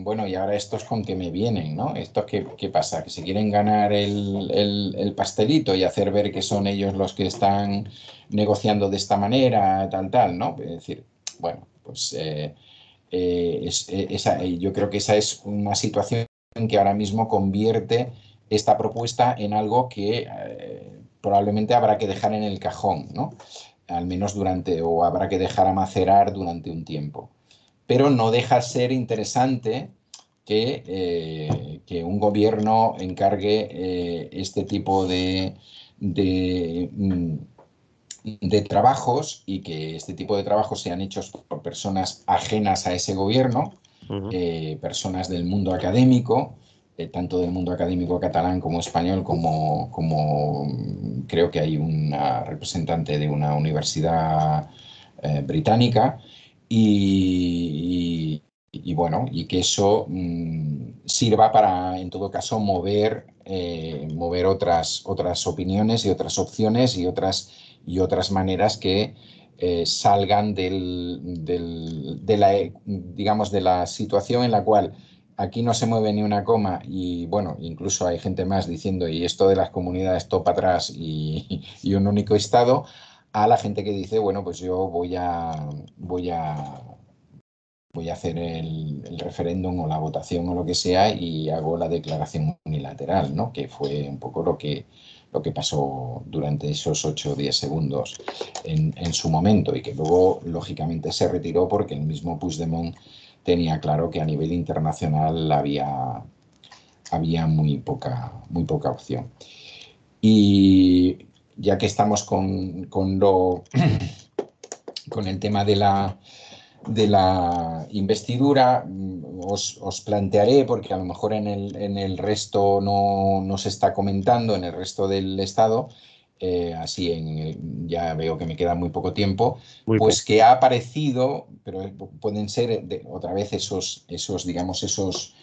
[SPEAKER 2] bueno, y ahora estos con qué me vienen, ¿no? ¿Estos qué pasa? ¿Que se quieren ganar el pastelito y hacer ver que son ellos los que están negociando de esta manera, tal, ¿no? Es decir, bueno, pues yo creo que esa es una situación que ahora mismo convierte esta propuesta en algo que probablemente habrá que dejar en el cajón, ¿no? Al menos o habrá que dejar a macerar durante un tiempo. Pero no deja ser interesante que un gobierno encargue este tipo de trabajos y que este tipo de trabajos sean hechos por personas ajenas a ese gobierno, personas del mundo académico, tanto del mundo académico catalán como español, como creo que hay una representante de una universidad británica, y bueno, y que eso sirva para, en todo caso, mover otras opiniones y otras opciones y otras maneras que salgan digamos, de la situación en la cual aquí no se mueve ni una coma y, bueno, incluso hay gente más diciendo, y esto de las comunidades todo para atrás y un único Estado, a la gente que dice, bueno, pues yo voy a hacer el referéndum o la votación o lo que sea y hago la declaración unilateral, ¿no? Que fue un poco lo que pasó durante esos 8 o 10 segundos en su momento y que luego, lógicamente, se retiró porque el mismo Puigdemont tenía claro que a nivel internacional había muy poca opción. Y ya que estamos con el tema de la investidura, os plantearé, porque a lo mejor en el resto no se está comentando, en el resto del Estado, ya veo que me queda muy poco tiempo,
[SPEAKER 1] Muy
[SPEAKER 2] pues
[SPEAKER 1] poco.
[SPEAKER 2] que ha aparecido, pero pueden ser otra vez digamos, esos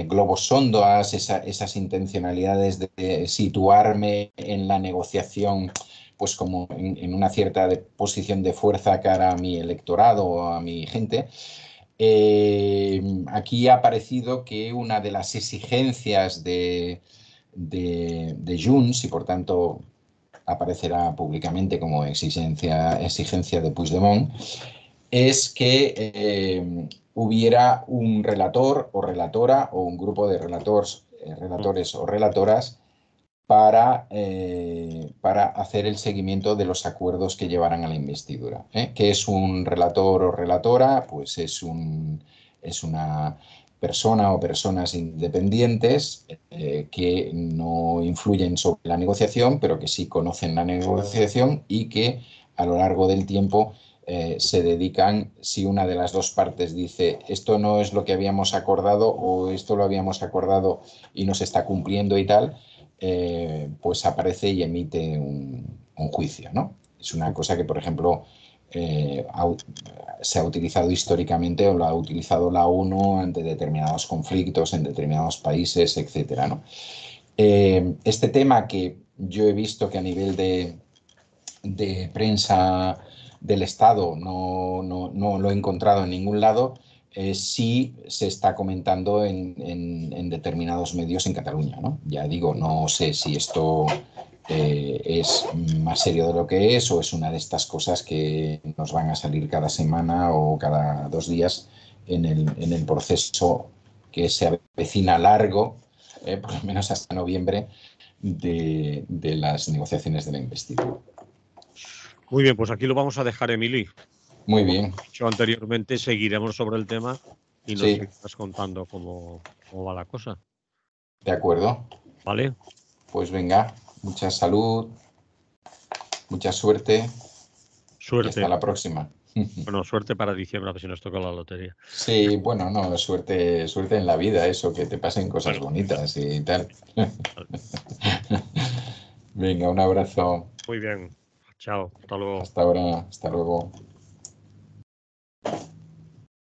[SPEAKER 2] globos sondas, esas intencionalidades de situarme en la negociación pues como en una cierta posición de fuerza cara a mi electorado o a mi gente. Aquí ha aparecido que una de las exigencias de Junts, y por tanto aparecerá públicamente como exigencia de Puigdemont, es que hubiera un relator o relatora o un grupo de relatores o relatoras para hacer el seguimiento de los acuerdos que llevarán a la investidura. ¿Qué es un relator o relatora? Pues es una persona o personas independientes que no influyen sobre la negociación, pero que sí conocen la negociación y que a lo largo del tiempo se dedican, si una de las dos partes dice esto no es lo que habíamos acordado o esto lo habíamos acordado y no se está cumpliendo y tal, pues aparece y emite un juicio, ¿no? Es una cosa que, por ejemplo, se ha utilizado históricamente o lo ha utilizado la ONU ante determinados conflictos en determinados países, etcétera, ¿no? Este tema que yo he visto que a nivel de prensa del Estado no lo he encontrado en ningún lado, sí se está comentando en determinados medios en Cataluña, ¿no? Ya digo, no sé si esto es más serio de lo que es o es una de estas cosas que nos van a salir cada semana o cada 2 días en el proceso que se avecina largo, por lo menos hasta noviembre, de las negociaciones de la investidura.
[SPEAKER 1] Muy bien, pues aquí lo vamos a dejar, Emili.
[SPEAKER 2] Muy
[SPEAKER 1] Como
[SPEAKER 2] bien.
[SPEAKER 1] he dicho anteriormente, seguiremos sobre el tema y nos
[SPEAKER 2] Sí,
[SPEAKER 1] seguirás contando cómo va la cosa.
[SPEAKER 2] de acuerdo.
[SPEAKER 1] ¿Vale?
[SPEAKER 2] Pues venga, mucha salud, mucha suerte y hasta
[SPEAKER 1] Suerte.
[SPEAKER 2] la próxima.
[SPEAKER 1] Bueno, suerte para diciembre, a ver si nos toca la lotería.
[SPEAKER 2] Sí, bueno, no, suerte, suerte en la vida, eso, que te pasen cosas
[SPEAKER 1] Bueno,
[SPEAKER 2] bonitas y tal.
[SPEAKER 1] vale.
[SPEAKER 2] Venga, un abrazo.
[SPEAKER 1] Muy bien. Chao. Hasta luego.
[SPEAKER 2] Hasta ahora, hasta luego.